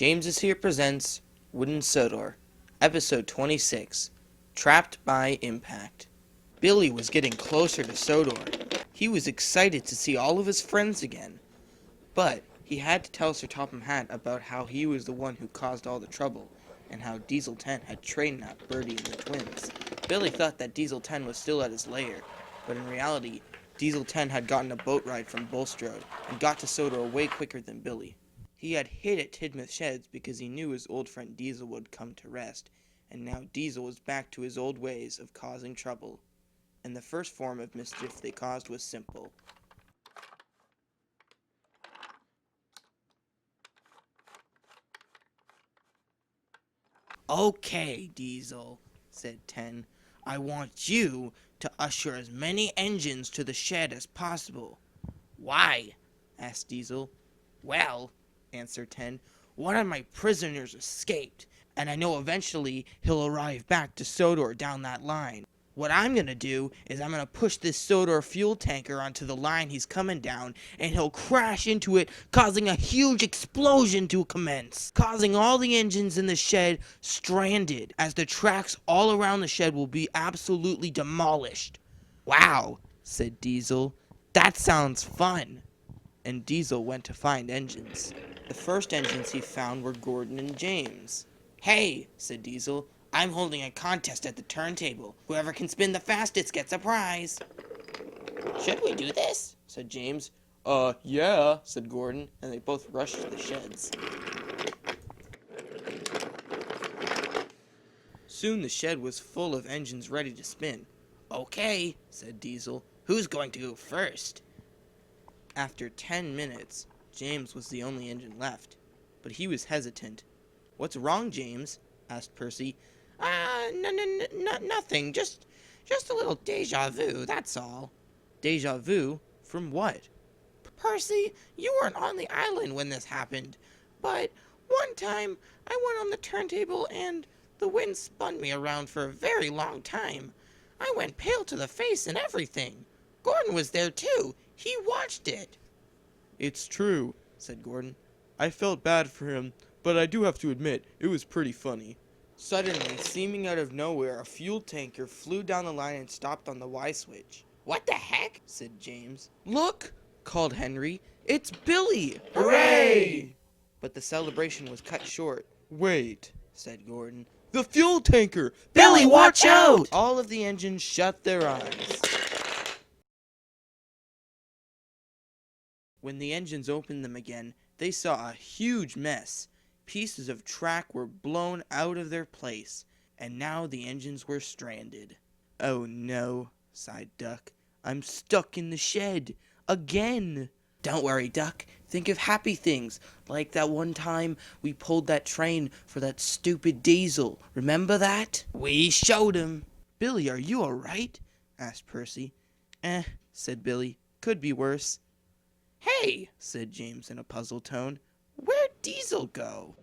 James is Here presents Wooden Sodor, Episode 26, Trapped by Impact. Billy was getting closer to Sodor. He was excited to see all of his friends again. But he had to tell Sir Topham Hatt about how he was the one who caused all the trouble, and how Diesel 10 had trained out Birdie and the twins. Billy thought that Diesel 10 was still at his lair, but in reality, Diesel 10 had gotten a boat ride from Bulstrode and got to Sodor way quicker than Billy. He had hid at Tidmouth Sheds because he knew his old friend Diesel would come to rest, and now Diesel was back to his old ways of causing trouble. And the first form of mischief they caused was simple. "Okay, Diesel," said 10. "I want you to usher as many engines to the shed as possible." "Why?" asked Diesel. "Well," answered 10, "one of my prisoners escaped, and I know eventually he'll arrive back to Sodor down that line. What I'm going to do is I'm going to push this Sodor fuel tanker onto the line he's coming down, and he'll crash into it, causing a huge explosion to commence, causing all the engines in the shed stranded, as the tracks all around the shed will be absolutely demolished." "Wow," said Diesel. "That sounds fun." And Diesel went to find engines. The first engines he found were Gordon and James. "Hey," said Diesel, "I'm holding a contest at the turntable. Whoever can spin the fastest gets a prize." "Should we do this?" said James. Yeah," said Gordon, and they both rushed to the sheds. Soon the shed was full of engines ready to spin. "Okay," said Diesel. "Who's going to go first?" After 10 minutes, James was the only engine left, but he was hesitant. "What's wrong, James?" asked Percy. Nothing. Just a little déjà vu, that's all." "Déjà vu? From what?" "Percy, you weren't on the island when this happened, but one time I went on the turntable and the wind spun me around for a very long time. I went pale to the face and everything. Gordon was there too. He watched it." "It's true," said Gordon. "I felt bad for him, but I do have to admit, it was pretty funny." Suddenly, seeming out of nowhere, a fuel tanker flew down the line and stopped on the Y switch. "What the heck?" said James. "Look!" called Henry. "It's Billy! Hooray!" But the celebration was cut short. "Wait," said Gordon. "The fuel tanker! Billy, watch out!" All of the engines shut their eyes. When the engines opened them again, they saw a huge mess. Pieces of track were blown out of their place, and now the engines were stranded. "Oh no," sighed Duck. "I'm stuck in the shed. Again." "Don't worry, Duck. Think of happy things, like that one time we pulled that train for that stupid Diesel. Remember that? We showed him." "Billy, are you all right?" asked Percy. Said Billy. "Could be worse." "Hey," said James in a puzzled tone. "Where'd Diesel go?"